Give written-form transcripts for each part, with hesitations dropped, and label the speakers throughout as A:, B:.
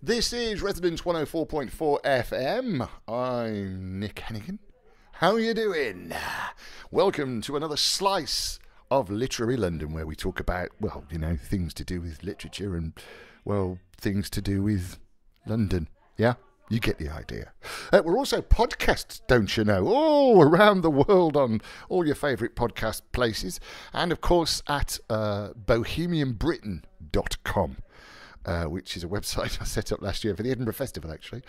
A: This is Residence 104.4 FM. I'm Nick Hennegan. How are you doing? Welcome to another slice of Literary London, where we talk about, well, you know, things to do with literature and, well, things to do with London. Yeah? You get the idea. We're also podcasts, don't you know, all around the world on all your favourite podcast places. And, of course, at bohemianbritain.com. Which is a website I set up last year for the Edinburgh Festival, actually.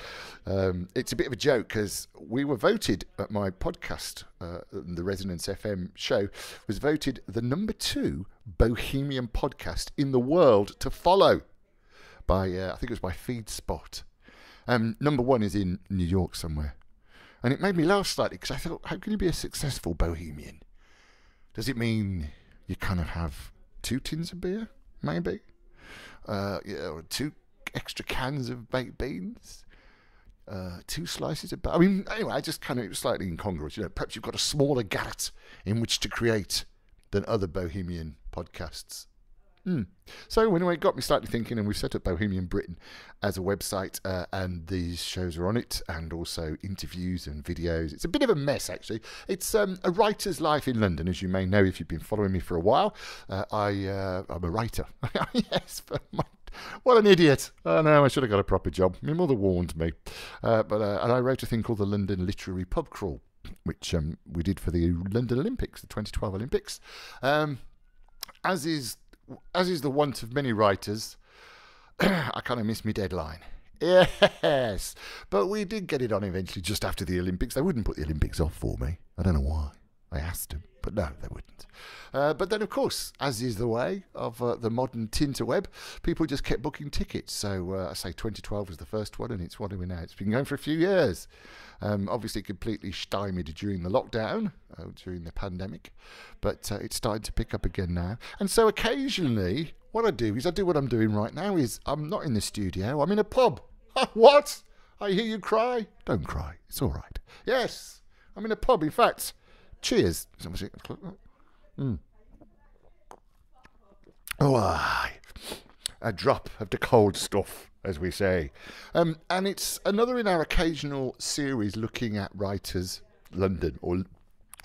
A: It's a bit of a joke because we were voted at my podcast, the Resonance FM show, was voted the number 2 Bohemian podcast in the world to follow by, I think it was by FeedSpot. Number 1 is in New York somewhere. And it made me laugh slightly because I thought, how can you be a successful Bohemian? Does it mean you kind of have 2 tins of beer, maybe? Or 2 extra cans of baked beans, 2 slices of... I mean, anyway, I just kind of, it was slightly incongruous. You know, perhaps you've got a smaller garret in which to create than other Bohemian podcasts. So anyway, it got me slightly thinking, and we've set up Bohemian Britain as a website, and these shows are on it, and also interviews and videos. It's a bit of a mess, actually. It's a writer's life in London, as you may know if you've been following me for a while. I'm a writer. Yes, what an idiot. Oh no, I should have got a proper job. My mother warned me. And I wrote a thing called the London Literary Pub Crawl, which we did for the London Olympics, the 2012 Olympics. As is the want of many writers, I kind of missed my deadline. Yes, but we did get it on eventually just after the Olympics. They wouldn't put the Olympics off for me. I don't know why. I asked them, but no, they wouldn't. But then, of course, as is the way of the modern tinterweb, people just kept booking tickets. So I say 2012 was the first one, and it's what are we now? It's been going for a few years. Obviously completely stymied during the lockdown, during the pandemic, but it's started to pick up again now. And so occasionally, what I do what I'm doing right now is I'm not in the studio, I'm in a pub. What? I hear you cry? Don't cry, it's all right. Yes, I'm in a pub, in fact. Cheers. Oh, aye. A drop of the cold stuff, as we say. And it's another in our occasional series looking at writers, London, or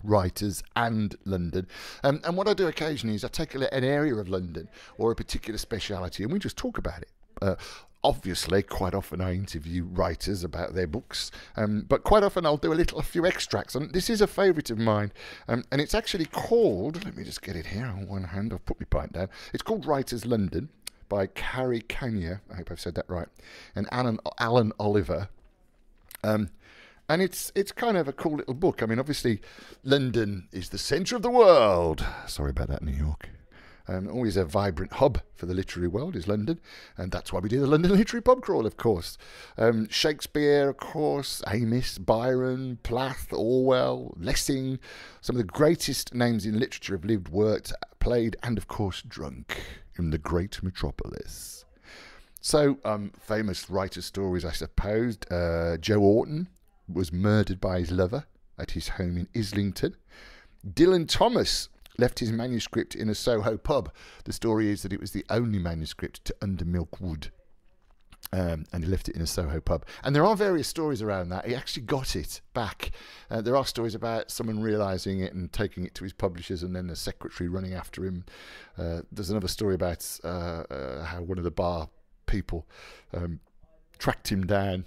A: writers and London. And what I do occasionally is I take an area of London or a particular speciality and we just talk about it. Obviously, quite often I interview writers about their books, but quite often I'll do a few extracts. And this is a favourite of mine, and it's actually called, let me just get it here on one hand, I've put my pint down. It's called Writers London by Carrie Kanya, I hope I've said that right, and Alan Oliver. And it's kind of a cool little book. I mean, obviously, London is the centre of the world. Sorry about that, New York. Always a vibrant hub for the literary world is London, and that's why we do the London Literary Pub Crawl, of course. Shakespeare, of course, Amos, Byron, Plath, Orwell, Lessing. Some of the greatest names in literature have lived, worked, played, and, of course, drunk in the great metropolis. So, famous writer stories, I suppose. Joe Orton was murdered by his lover at his home in Islington. Dylan Thomas left his manuscript in a Soho pub. The story is that it was the only manuscript to Undermilk Wood. And he left it in a Soho pub. And there are various stories around that. He actually got it back. There are stories about someone realising it and taking it to his publishers and then the secretary running after him. There's another story about how one of the bar people tracked him down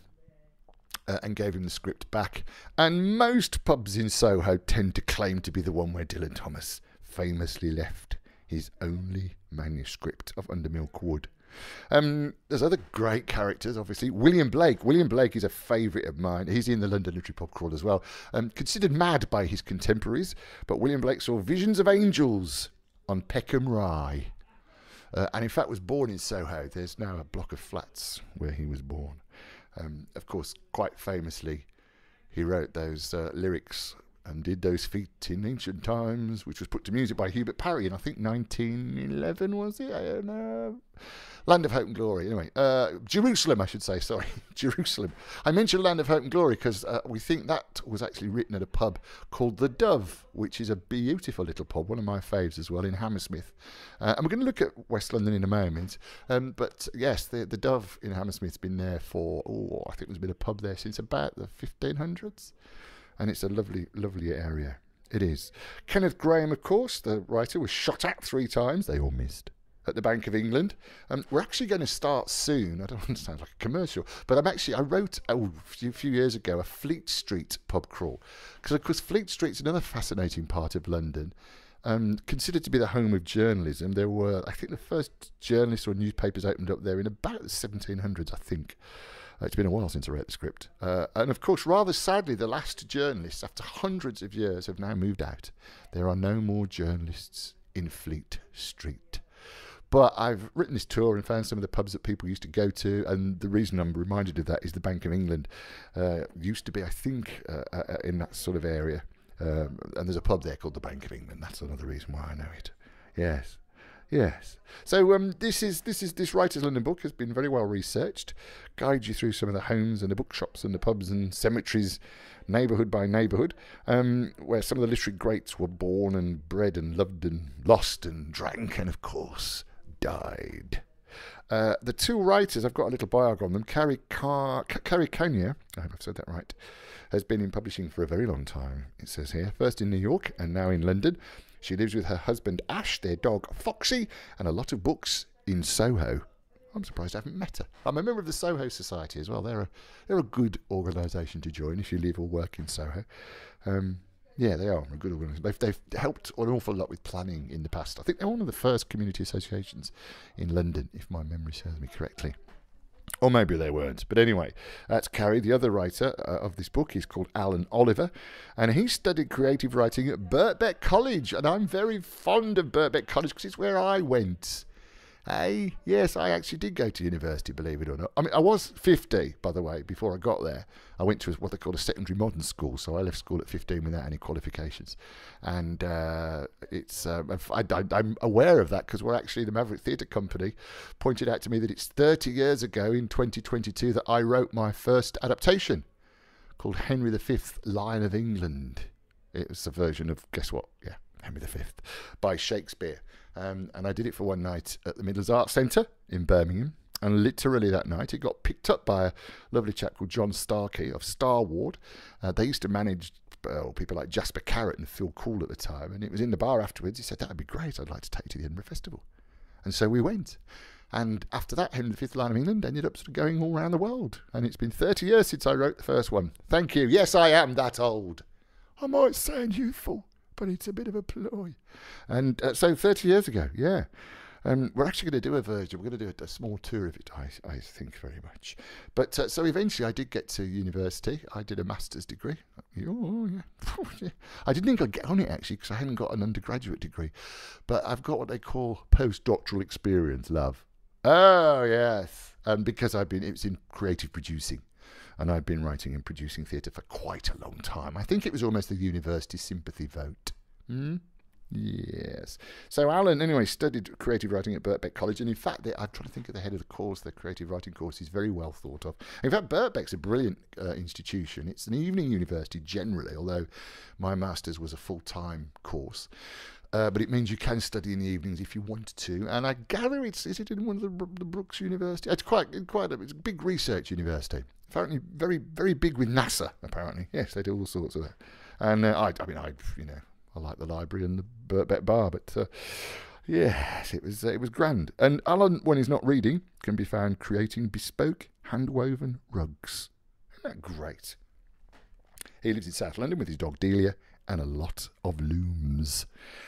A: and gave him the script back. And most pubs in Soho tend to claim to be the one where Dylan Thomas famously left his only manuscript of Undermilk Wood. There's other great characters, obviously. William Blake. William Blake is a favourite of mine. He's in the London Literary Pub Crawl as well. Considered mad by his contemporaries, but William Blake saw visions of angels on Peckham Rye. And in fact was born in Soho. There's now a block of flats where he was born. Of course, quite famously, he wrote those lyrics and did those feet in ancient times, which was put to music by Hubert Parry in, I think, 1911, was it? I don't know. Land of Hope and Glory. Anyway, Jerusalem, I should say. Sorry, Jerusalem. I mentioned Land of Hope and Glory because we think that was actually written at a pub called The Dove, which is a beautiful little pub, one of my faves as well, in Hammersmith. And we're going to look at West London in a moment. But yes, the Dove in Hammersmith's been there for, I think there's been a pub there since about the 1500s. And it's a lovely, lovely area. It is. Kenneth Graham, of course, the writer, was shot at 3 times. They all missed. At the Bank of England. We're actually going to start soon. I don't want to sound like a commercial, but I wrote a few years ago a Fleet Street pub crawl. Because, of course, Fleet Street's another fascinating part of London. Considered to be the home of journalism. There were, I think, the first journalists or newspapers opened up there in about the 1700s, I think. It's been a while since I read the script. And of course, rather sadly, the last journalists, after hundreds of years, have now moved out. There are no more journalists in Fleet Street. But I've written this tour and found some of the pubs that people used to go to, and the reason I'm reminded of that is the Bank of England used to be, I think, in that sort of area. And there's a pub there called the Bank of England. That's another reason why I know it. Yes. Yes. So this writer's London book has been very well researched. Guides you through some of the homes and the bookshops and the pubs and cemeteries, neighbourhood by neighbourhood, where some of the literary greats were born and bred and loved and lost and drank and, of course, died. The 2 writers, I've got a little biog on them. Carrie Conyer, I hope I've said that right, has been in publishing for a very long time, it says here. First in New York and now in London. She lives with her husband Ash, their dog Foxy, and a lot of books in Soho. I'm surprised I haven't met her. I'm a member of the Soho Society as well. They're a good organisation to join if you live or work in Soho. Yeah, they are a good organisation. They've helped an awful lot with planning in the past. I think they're one of the first community associations in London, if my memory serves me correctly. Or maybe they weren't. But anyway, that's Carrie. The other writer of this book is called Alan Oliver. And he studied creative writing at Birkbeck College. And I'm very fond of Birkbeck College because it's where I went. Hey, yes, I actually did go to university, believe it or not. I mean, I was 50, by the way, before I got there. I went to what they call a secondary modern school, so I left school at 15 without any qualifications. And I'm aware of that because the Maverick Theatre Company pointed out to me that it's 30 years ago in 2022 that I wrote my first adaptation called Henry V, Lion of England. It was a version of, guess what? Yeah, Henry V by Shakespeare. And I did it for one night at the Midlands Arts Centre in Birmingham. And literally that night, it got picked up by a lovely chap called John Starkey of Starward. They used to manage people like Jasper Carrott and Phil Cool at the time. And it was in the bar afterwards. He said, that'd be great. I'd like to take you to the Edinburgh Festival. And so we went. And after that, Henry V, Lion of England ended up sort of going all around the world. And it's been 30 years since I wrote the first one. Thank you. Yes, I am that old. I might sound youthful, but it's a bit of a ploy. And so 30 years ago, yeah. We're actually going to do a version. We're going to do a small tour of it, I think, very much. But so eventually I did get to university. I did a master's degree. Oh, yeah. I didn't think I'd get on it, actually, because I hadn't got an undergraduate degree. But I've got what they call postdoctoral experience, love. Oh, yes. And because it was in creative producing. And I'd been writing and producing theatre for quite a long time. I think it was almost the university sympathy vote. Yes. So Alan, anyway, studied creative writing at Birkbeck College. And in fact, I'm trying to think of the head of the course. The creative writing course is very well thought of. In fact, Birkbeck's a brilliant institution. It's an evening university generally, although my master's was a full-time course. But it means you can study in the evenings if you want to. And I gather is it in one of the Brooks University? It's it's a big research university. Apparently very, very big with NASA, apparently. Yes, they do all sorts of that. And I like the library and the Birkbeck Bar, but yes, it was grand. And Alan, when he's not reading, can be found creating bespoke hand-woven rugs. Isn't that great? He lives in South London with his dog Delia and a lot of looms.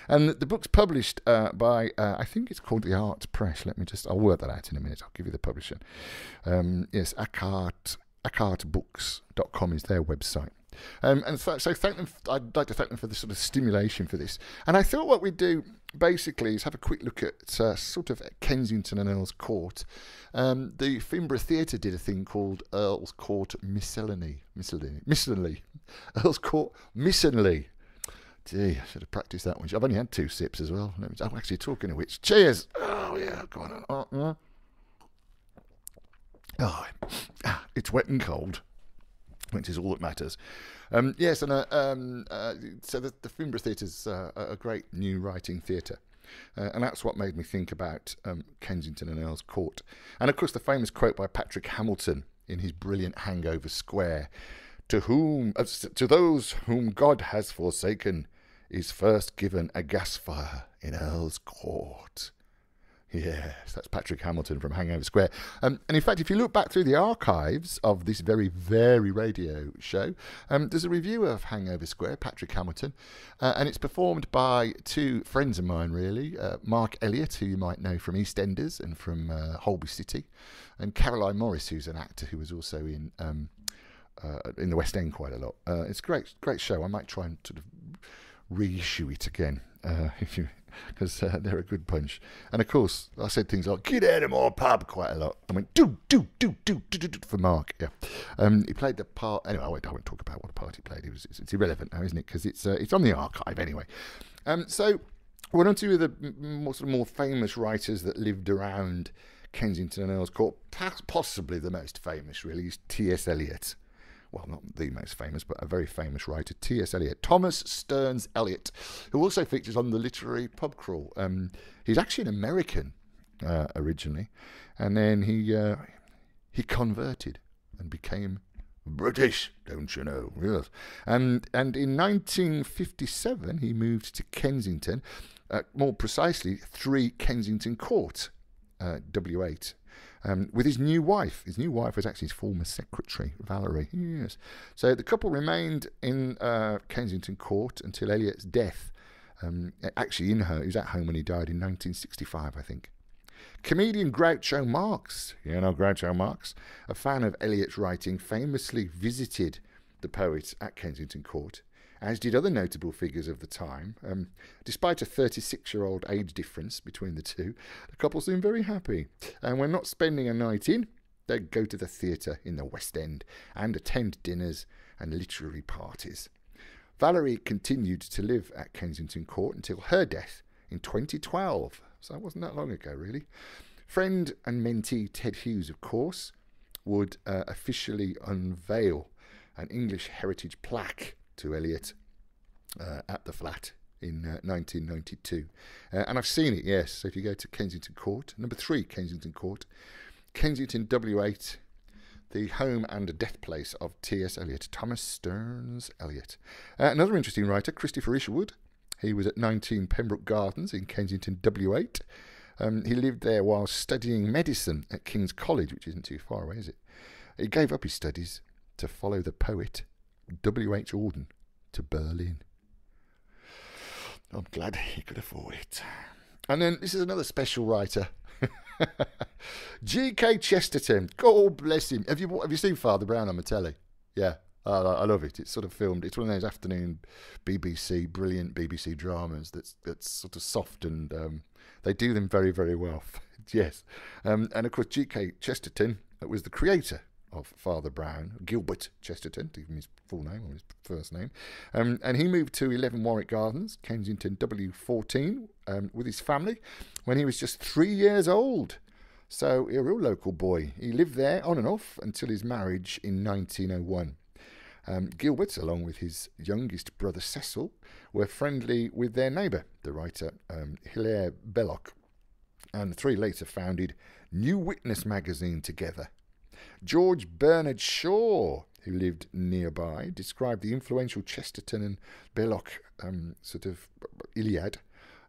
A: And the book's published by, I think it's called The Art Press. I'll work that out in a minute. I'll give you the publisher. Yes, Ackartbooks.com is their website. And so thank them. I'd like to thank them for the sort of stimulation for this. And I thought what we'd do basically is have a quick look at sort of Kensington and Earl's Court. The Finborough Theatre did a thing called Earl's Court Miscellany. Earl's Court Miscellany. Gee, I should have practised that one. I've only had 2 sips as well. I'm actually talking of which. Cheers! Oh, yeah, go on. It's wet and cold, which is all that matters. Yes, and so the Finborough Theatre's a great new writing theatre. And that's what made me think about Kensington and Earl's Court. And, of course, the famous quote by Patrick Hamilton in his brilliant Hangover Square, to those whom God has forsaken is first given a gas fire in Earl's Court. Yes, that's Patrick Hamilton from Hangover Square. And in fact, if you look back through the archives of this very, very radio show, there's a review of Hangover Square, Patrick Hamilton, and it's performed by 2 friends of mine, really. Mark Eliot, who you might know from EastEnders and from Holby City, and Caroline Morris, who's an actor who was also in the West End quite a lot. It's a great show. I might try and sort of reissue it again, because they're a good bunch. And of course, I said things like "Get out of my pub" quite a lot. I went do for Mark. Yeah, he played the part. Anyway, I won't talk about what part he played. It's irrelevant now, isn't it? Because it's on the archive anyway. So we're on to the more famous writers that lived around Kensington and Earl's Court. Possibly the most famous, really, is T.S. Eliot. Well, not the most famous, but a very famous writer, T.S. Eliot. Thomas Stearns Eliot, who also features on the Literary Pub Crawl. He's actually an American originally, and then he converted and became British, don't you know? Yes. And in 1957, he moved to Kensington, more precisely 3 Kensington Court, W8. With his new wife. His new wife was actually his former secretary, Valerie. Yes. So the couple remained in Kensington Court until Eliot's death. Actually, he was at home when he died in 1965, I think. Comedian Groucho Marx, Groucho Marx, a fan of Eliot's writing, famously visited the poet at Kensington Court, as did other notable figures of the time. Despite a 36-year-old age difference between the two, the couple seemed very happy. And when not spending a night in, they'd go to the theatre in the West End and attend dinners and literary parties. Valerie continued to live at Kensington Court until her death in 2012. So that wasn't that long ago, really. Friend and mentee Ted Hughes, of course, would officially unveil an English heritage plaque to Eliot at the flat in 1992. And I've seen it, yes. So if you go to Kensington Court, number 3 Kensington Court, Kensington W8, the home and death place of T.S. Eliot, Thomas Stearns Eliot. Another interesting writer, Christopher Isherwood. He was at 19 Pembroke Gardens in Kensington W8. He lived there while studying medicine at King's College, which isn't too far away, is it? He gave up his studies to follow the poet W.H. Auden to Berlin. I'm glad he could afford it. And then this is another special writer, G.K. Chesterton. God bless him. Have you seen Father Brown on the telly? Yeah, I love it. It's sort of filmed. It's one of those afternoon brilliant BBC dramas that's sort of soft, and they do them very, very well. Yes, and of course G.K. Chesterton was the creator of Father Brown, Gilbert Chesterton, to give him his full name or his first name. And he moved to 11 Warwick Gardens, Kensington W14, with his family when he was just 3 years old. So a real local boy. He lived there on and off until his marriage in 1901. Gilbert, along with his youngest brother Cecil, were friendly with their neighbour, the writer Hilaire Belloc, and the 3 later founded New Witness magazine together. George Bernard Shaw, who lived nearby, described the influential Chesterton and Belloc sort of Iliad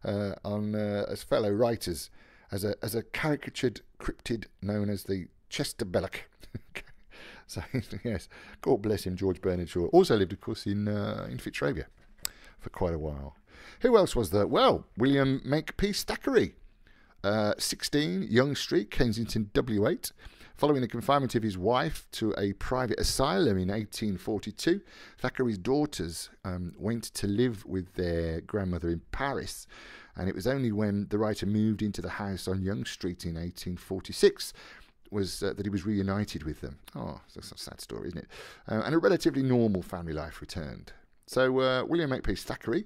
A: as fellow writers as a caricatured cryptid known as the Chester Belloc. So yes, God bless him, George Bernard Shaw. Also lived, of course, in Fitzrovia for quite a while. Who else was there? Well, William Mcplay Stackery, 16 Young Street, Kensington W8. Following the confinement of his wife to a private asylum in 1842, Thackeray's daughters went to live with their grandmother in Paris, and it was only when the writer moved into the house on Young Street in 1846 that he was reunited with them. Oh, that's a sad story, isn't it? And a relatively normal family life returned. So William Mcplay Stackery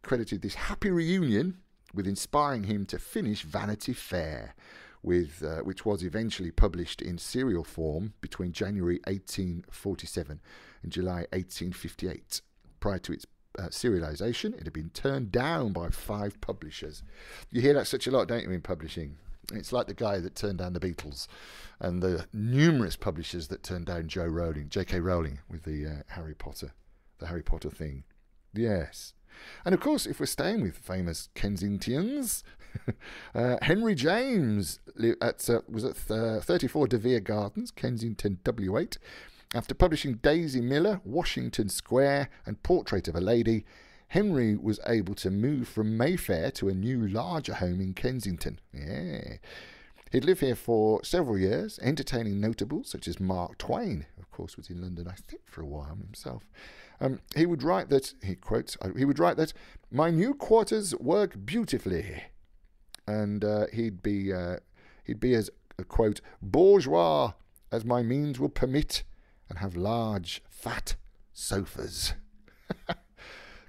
A: credited this happy reunion with inspiring him to finish Vanity Fair, which was eventually published in serial form between January 1847 and July 1858. Prior to its serialisation, it had been turned down by 5 publishers. You hear that such a lot, don't you, in publishing? It's like the guy that turned down the Beatles and the numerous publishers that turned down J.K. Rowling with the Harry Potter thing. Yes. And of course, if we're staying with famous Kensingtonians, Henry James was at 34 De Vere Gardens, Kensington, W8. After publishing Daisy Miller, Washington Square, and Portrait of a Lady, Henry was able to move from Mayfair to a new, larger home in Kensington. Yeah. He'd lived here for several years, entertaining notables such as Mark Twain, of course, was in London, I think, for a while himself. He would write that, he quotes, "My new quarters work beautifully," and he'd be as a quote bourgeois as my means will permit, and have large fat sofas.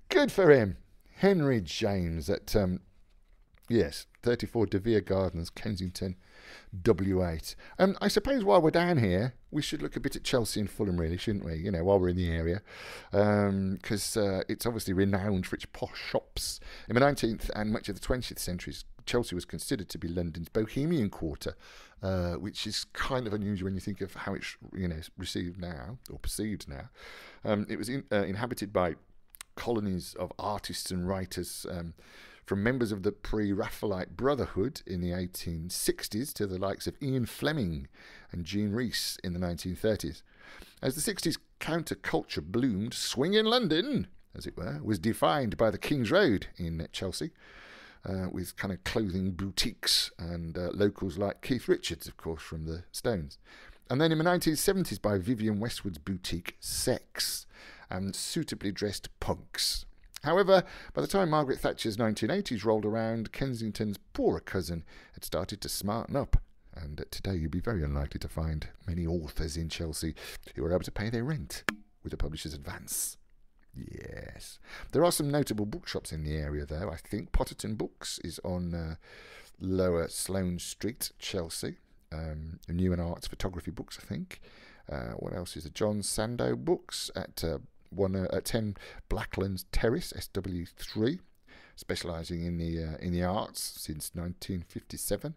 A: Good for him, Henry James at 34 De Vere Gardens, Kensington, W8. I suppose while we're down here, we should look a bit at Chelsea and Fulham, really, shouldn't we? You know, while we're in the area, because it's obviously renowned for its posh shops. In the 19th and much of the 20th centuries, Chelsea was considered to be London's bohemian quarter, which is kind of unusual when you think of how it's received now or perceived now. It was inhabited by colonies of artists and writers, from members of the pre-Raphaelite Brotherhood in the 1860s to the likes of Ian Fleming and Jean Rhys in the 1930s. As the 60s counterculture bloomed, swing in London, as it were, was defined by the King's Road in Chelsea, with kind of clothing boutiques and locals like Keith Richards, of course, from the Stones. And then in the 1970s by Vivienne Westwood's boutique Sex and suitably dressed punks. However, by the time Margaret Thatcher's 1980s rolled around, Kensington's poorer cousin had started to smarten up. And today you'd be very unlikely to find many authors in Chelsea who were able to pay their rent with a publisher's advance. Yes. There are some notable bookshops in the area, though. I think Potterton Books is on Lower Sloane Street, Chelsea. New and Arts Photography Books, I think. What else is there? John Sandow Books at 10 Blacklands Terrace, SW3, specialising in the arts since 1957.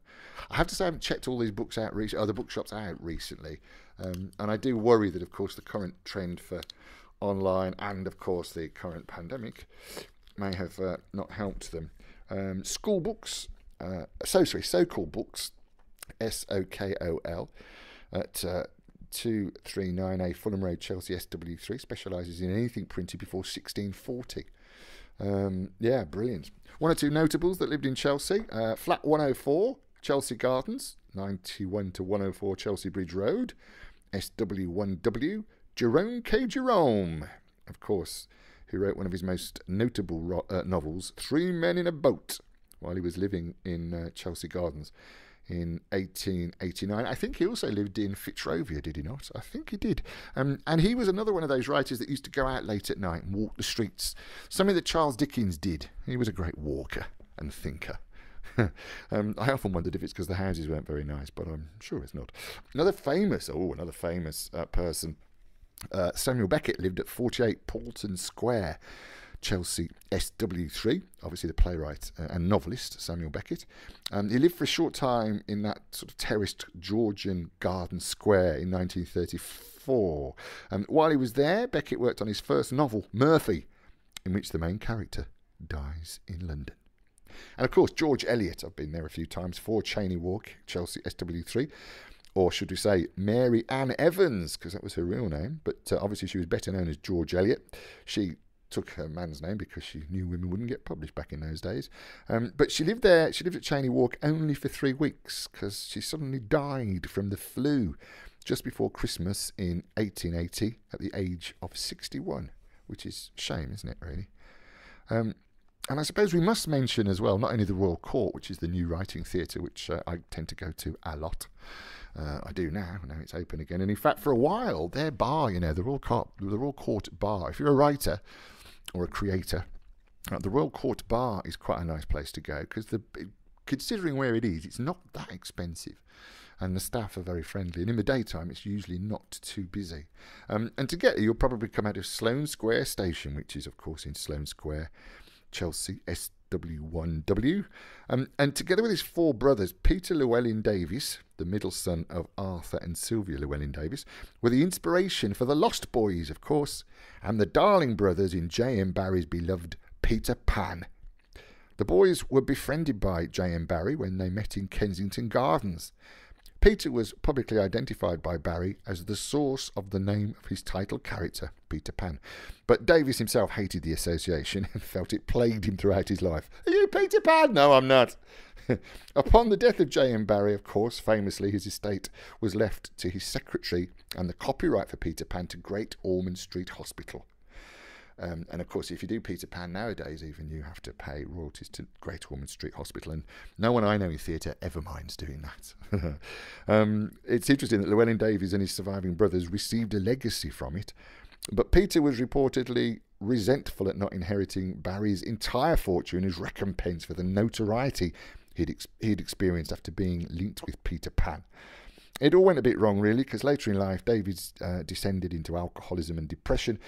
A: I have to say I haven't checked all these books out the bookshops out recently, and I do worry that, of course, the current trend for online and, of course, the current pandemic may have not helped them. School books, So-Called Books, SOKOL, at 239A Fulham Road, Chelsea, SW3, specialises in anything printed before 1640. Yeah, brilliant. One or two notables that lived in Chelsea. Flat 104, Chelsea Gardens, 91 to 104 Chelsea Bridge Road, SW1W. Jerome K. Jerome, of course, who wrote one of his most notable novels, Three Men in a Boat, while he was living in Chelsea Gardens in 1889. I think he also lived in Fitzrovia, did he not? I think he did. And he was another one of those writers that used to go out late at night and walk the streets, something that Charles Dickens did. He was a great walker and thinker. I often wondered if it's because the houses weren't very nice, but I'm sure it's not. Another famous person, Samuel Beckett, lived at 48 Paulton Square, Chelsea, SW3, obviously the playwright and novelist Samuel Beckett. He lived for a short time in that sort of terraced Georgian garden square in 1934. While he was there, Beckett worked on his first novel, Murphy, in which the main character dies in London. And of course, George Eliot, I've been there a few times, 4 Cheney Walk, Chelsea, SW3. Or should we say Mary Ann Evans, because that was her real name, but obviously she was better known as George Eliot. She took her man's name because she knew women wouldn't get published back in those days. But she lived there. She lived at Cheyne Walk only for 3 weeks because she suddenly died from the flu just before Christmas in 1880 at the age of 61, which is a shame, isn't it, really? And I suppose we must mention as well, not only the Royal Court, which is the new writing theatre, which I tend to go to a lot. I do now it's open again. And in fact, for a while, their bar, the Royal Court Bar, if you're a writer or a creator, the Royal Court Bar is quite a nice place to go because considering where it is, it's not that expensive. And the staff are very friendly. And in the daytime, it's usually not too busy. And to get there, you'll probably come out of Sloane Square Station, which is, of course, in Sloane Square, Chelsea, SW1W. And together with his 4 brothers, Peter Llewellyn Davies, the middle son of Arthur and Sylvia Llewellyn Davies, were the inspiration for the Lost Boys, of course, and the Darling brothers in J.M. Barrie's beloved Peter Pan. The boys were befriended by J.M. Barrie when they met in Kensington Gardens. Peter was publicly identified by Barrie as the source of the name of his title character, Peter Pan. But Davies himself hated the association and felt it plagued him throughout his life. Are you Peter Pan? No, I'm not. Upon the death of J.M. Barrie, of course, famously his estate was left to his secretary and the copyright for Peter Pan to Great Ormond Street Hospital. And of course, if you do Peter Pan nowadays, even you have to pay royalties to Great Ormond Street Hospital, and no one I know in theatre ever minds doing that. It's interesting that Llewellyn Davies and his surviving brothers received a legacy from it, but Peter was reportedly resentful at not inheriting Barrie's entire fortune as recompense for the notoriety he'd experienced after being linked with Peter Pan. It all went a bit wrong, really, because later in life, Davies descended into alcoholism and depression.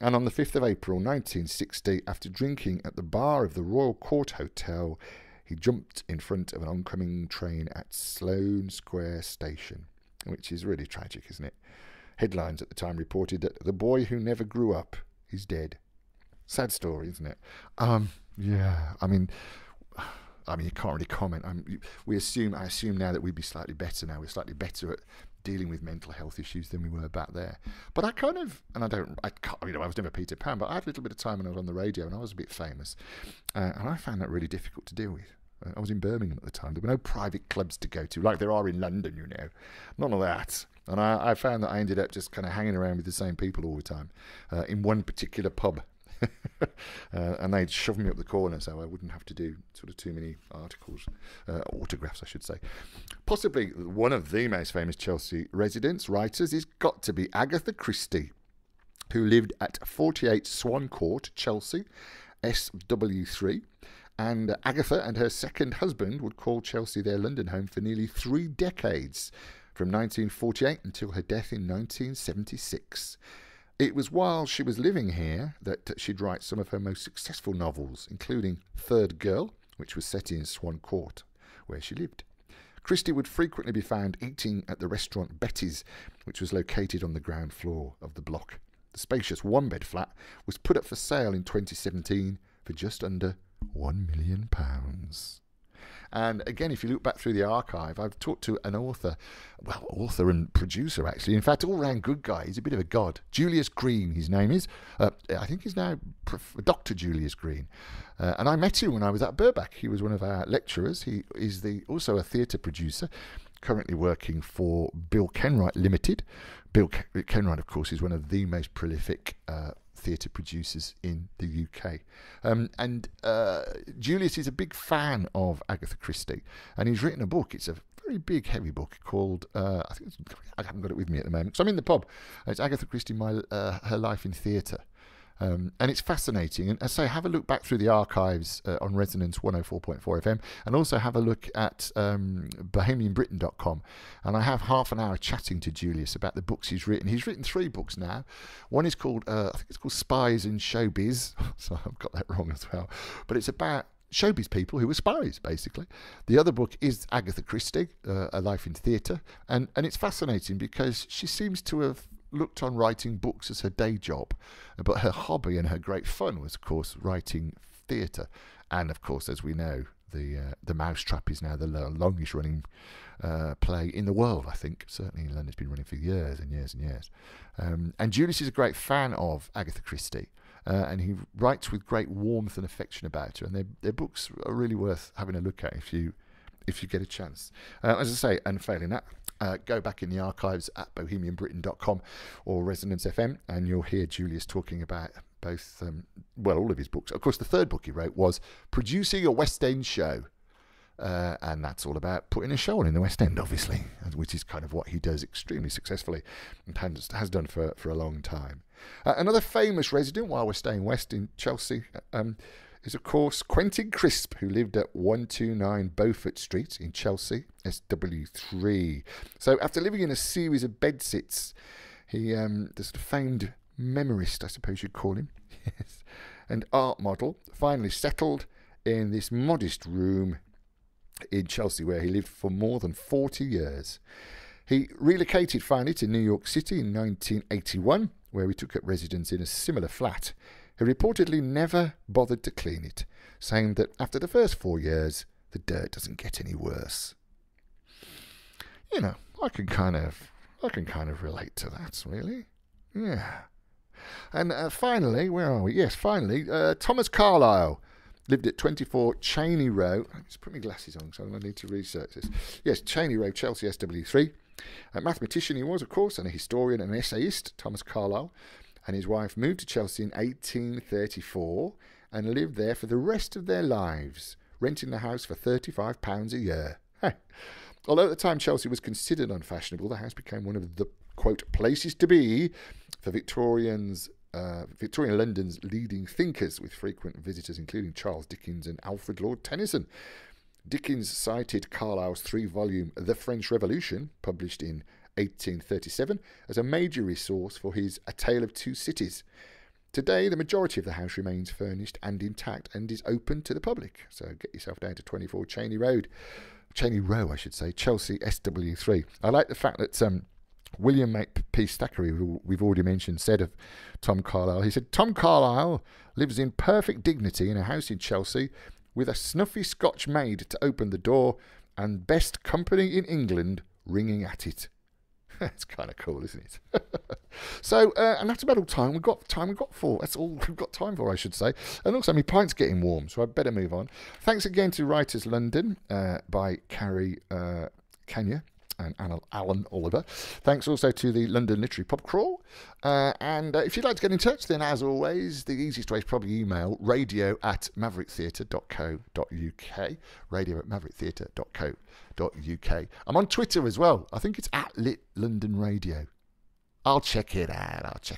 A: And on the 5th of April 1960, after drinking at the bar of the Royal Court Hotel, he jumped in front of an oncoming train at Sloane Square Station, which is really tragic, isn't it? Headlines at the time reported that the boy who never grew up is dead. Sad story, isn't it? Yeah, I mean, you can't really comment. I assume now that we'd be slightly better now. We're slightly better at dealing with mental health issues than we were back there. But I was never Peter Pan, but I had a little bit of time when I was on the radio and I was a bit famous. And I found that really difficult to deal with. I was in Birmingham at the time. There were no private clubs to go to, like there are in London, None of that. And I found that I ended up just kind of hanging around with the same people all the time in one particular pub. And they'd shove me up the corner so I wouldn't have to do sort of too many autographs, I should say. Possibly one of the most famous Chelsea writers is got to be Agatha Christie, who lived at 48 Swan Court, Chelsea, SW3. And Agatha and her second husband would call Chelsea their London home for nearly 3 decades, from 1948 until her death in 1976. It was while she was living here that she'd write some of her most successful novels, including Third Girl, which was set in Swan Court, where she lived. Christie would frequently be found eating at the restaurant Betty's, which was located on the ground floor of the block. The spacious one-bed flat was put up for sale in 2017 for just under £1 million. And again, if you look back through the archive, I've talked to an author and producer, actually. In fact, all-round good guy. He's a bit of a god. Julius Green, his name is. I think he's now Dr. Julius Green. And I met him when I was at Birkbeck. He was one of our lecturers. He is also a theatre producer, currently working for Bill Kenwright Limited. Bill Kenwright, of course, is one of the most prolific theatre producers in the UK. Julius is a big fan of Agatha Christie, and he's written a book. It's a very big, heavy book called, I haven't got it with me at the moment, so I'm in the pub. It's Agatha Christie, Her Life in Theatre. And it's fascinating. And I say, have a look back through the archives on Resonance 104.4 FM, and also have a look at BohemianBritain.com. And I have half an hour chatting to Julius about the books he's written. He's written 3 books now. One is called, I think it's called Spies and Showbiz. So I've got that wrong as well. But it's about showbiz people who were spies, basically. The other book is Agatha Christie, A Life in Theatre. And it's fascinating because she seems to have looked on writing books as her day job, but her hobby and her great fun was, of course, writing theatre. And of course, as we know, the Mousetrap is now the longest running play in the world, I think. Certainly in London, it's been running for years and years and years. And Julius is a great fan of Agatha Christie. and he writes with great warmth and affection about her. And their books are really worth having a look at if you get a chance. As I say, and failing that, go back in the archives at bohemianbritain.com or Resonance FM, and you'll hear Julius talking about both, all of his books. Of course, the third book he wrote was Producing a West End Show. And that's all about putting a show on in the West End, obviously, which is kind of what he does extremely successfully and has done for a long time. Another famous resident, while we're staying west in Chelsea, is, of course, Quentin Crisp, who lived at 129 Beaufort Street in Chelsea, SW3. So after living in a series of bedsits, he, the sort of famed memorist, I suppose you'd call him, yes, and art model, finally settled in this modest room in Chelsea, where he lived for more than 40 years. He relocated finally to New York City in 1981, where he took up residence in a similar flat. He reportedly never bothered to clean it, saying that after the first 4 years, the dirt doesn't get any worse. You know, I can kind of relate to that, really. Yeah. And finally, where are we? Yes, finally, Thomas Carlisle lived at 24 Cheney Row. Let's put my glasses on, so I need to research this. Yes, Cheney Row, Chelsea, SW3. A mathematician he was, of course, and a historian and an essayist, Thomas Carlisle. And his wife moved to Chelsea in 1834 and lived there for the rest of their lives, renting the house for £35 a year. Although at the time Chelsea was considered unfashionable, the house became one of the, quote, places to be for Victorian London's leading thinkers, with frequent visitors including Charles Dickens and Alfred Lord Tennyson. Dickens cited Carlyle's 3-volume The French Revolution, published in 1837, as a major resource for his A Tale of Two Cities. Today, the majority of the house remains furnished and intact and is open to the public. So get yourself down to 24 Cheney Row, Chelsea, SW3. I like the fact that William Makepeace Stackery, who we've already mentioned, said of Tom Carlisle, he said, Tom Carlisle lives in perfect dignity in a house in Chelsea with a snuffy Scotch maid to open the door and best company in England ringing at it. It's kind of cool, isn't it? So, and that's about all time we've got for. That's all we've got time for, I should say. And also, my pint's getting warm, so I better move on. Thanks again to Writers London by Carrie Kenya and Alan Oliver. Thanks also to the London Literary Pub Crawl. And if you'd like to get in touch, then as always, the easiest way is probably email radio@mavericktheatre.co.uk. radio@mavericktheatre.co.uk. I'm on Twitter as well. I think it's @LitLondonRadio. I'll check it out.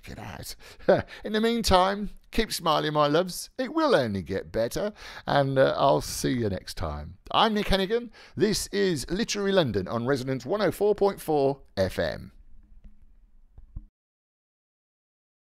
A: In the meantime, keep smiling, my loves. It will only get better. And I'll see you next time. I'm Nick Hennegan. This is Literary London on Resonance 104.4 FM.